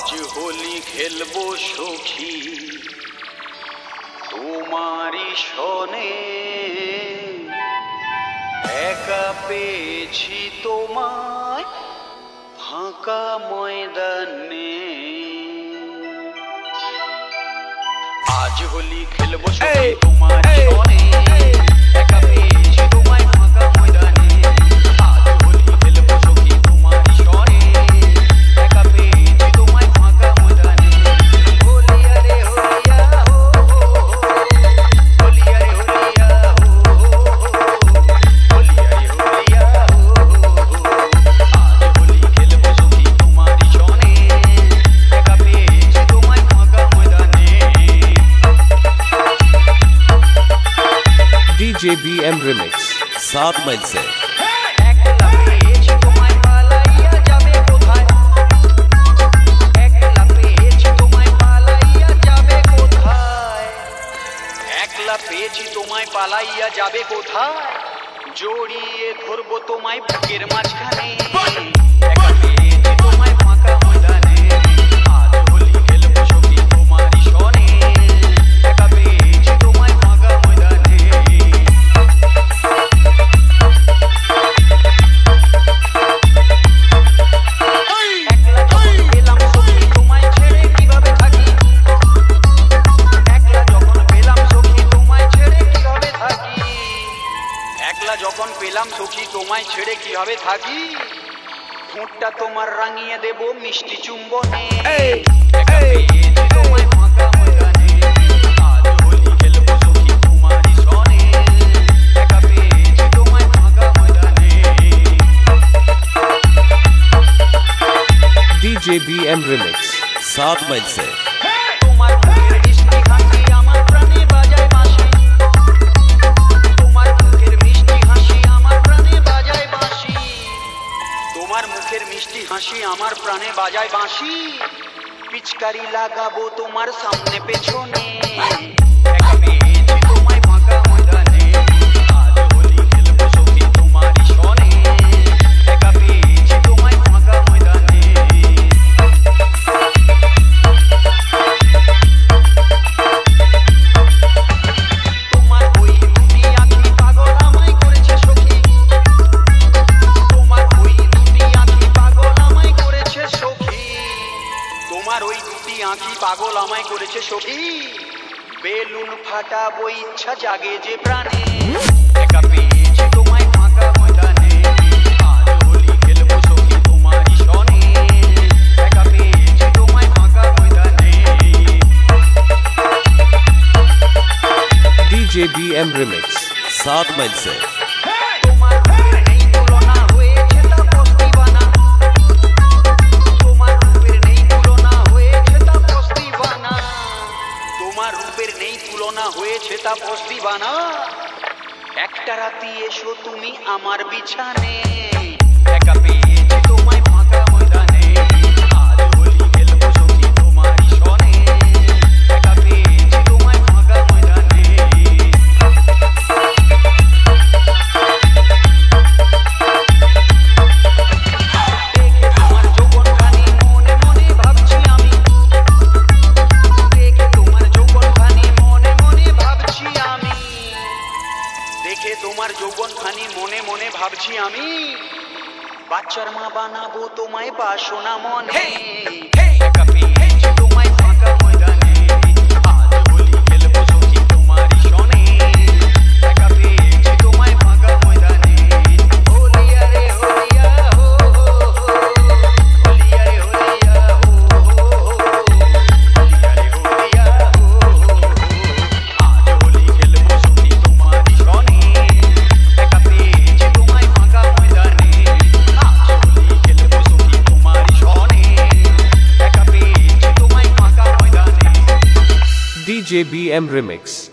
आज होली खेलबो सखी तुम्हारी शोने एका पेয়েছি তোমায় ফাঁকা ময়দানে आज होली खेलबो सखी तुम्हारी शोने एका পেয়েছি তোমায় ফাঁকা ময়দানে आज होली खेलबो सखी तुम्हारी शोने एका পেয়েছি তোমায় ফাঁকা ময়দানে होलिया रे होलिया हो होलिया रे होलिया हो होलिया रे होलिया हो आज होली खेलबो सखी तुम्हारी शोने एका পেয়েছি তোমায় ফাঁকা ময়দানে DJ BM Remix 7 माइल से একলা পেয়েছি তোমায় পালাইয়া যাবে কোথায় একলা পেয়েছি তোমায় পালাইয়া যাবে কোথায় একলা পেয়েছি তোমায় পালাইয়া যাবে কোথায় জড়িয়ে ধরবো তোমায় বুকের মাঝখানে একা পেয়েছি তোমায় ফাঁকা ময়দানে আজ হোলি খেলবো সখী তোমারই শোনে একা পেয়েছি তোমায় ফাঁকা ময়দানে যখন পেলাম সখী তোমায় ছেড়ে কিভাবে থাকি ঠোঁটটা তোমার রাঙিয়ে দেব মিষ্টি চুম্বনে একা পেয়েছি তোমায় ফাঁকা ময়দানে আজ হোলি খেলবো সখী তোমারই শোনে একা পেয়েছি তোমায় ফাঁকা ময়দানে DJ BM Remix 7 माइल से তোমার মুখের মিষ্টি হাসি আমার প্রাণে বাজায় বাঁশি তোমার মুখের মিষ্টি হাসি আমার প্রাণে বাজায় বাঁশি তোমার মুখের মিষ্টি হাসি আমার প্রাণে বাজায় বাঁশি পিচকারি লাগাবো তোমার সামনে পেছনে একা পেয়েছি তোমায় ফাঁকা ময়দানে আজ হোলি খেলবো সখী তোমারই শোনে একা পেয়েছি তোমায় ফাঁকা ময়দানে তোমার ওই দুটি আঁখি পাগল আমায় করেছে সখী তোমার ওই দুটি আঁখি পাগল আমায় করেছে সখী তোমার ওই দুটি আঁখি পাগল আমায় করেছে সখী বেলুন ফাটাবো ইচ্ছা জাগে যে প্রাণে একা পেয়েছি তোমায় ফাঁকা ময়দানে আজ হোলি খেলবো সখী তোমারই শোনে একা পেয়েছি তোমায় ফাঁকা ময়দানে DJ BM Remix 7 माइल से তোমার রূপের নেই তুলনা হয়েছে তা পস্তিবানা তোমার রূপের নেই তুলনা হয়েছে তা পস্তিবানা তোমার রূপের নেই তুলনা হয়েছে তা পস্তিবানা একটা রাতি এসো তুমি আমার বিছানে একা পেয়েছি তোমায় ফাঁকা ময়দানে আজ হোলি খেলবো সখী তোমারই শোনে একা পেয়েছি তোমায় ফাঁকা ময়দানে দেখে তোমার যৌবনখানি মনে মনে ভাবছি আমি দেখে তোমার যৌবনখানি মনে মনে ভাবছি আমি দেখে তোমার যৌবনখানি মনে মনে ভাবছি আমি বাচ্চার মা বানাবো তোমায় বাসনা মনে একা পেয়েছি তোমায় ফাঁকা ময়দানে আজ হোলি খেলবো সখী তোমারই শোনে একা পেয়েছি তোমায় ফাঁকা ময়দানে হোলিয়া রে হোলিয়া হো হোলিয়া রে হোলিয়া হো হোলিয়া রে হোলিয়া হো আজ হোলি খেলবো সখী তোমারই শোনে একা পেয়েছি তোমায় ফাঁকা ময়দানে আজ হোলি খেলবো সখী তোমারই শোনে একা পেয়েছি তোমায় ফাঁকা ময়দানে DJ BM Remix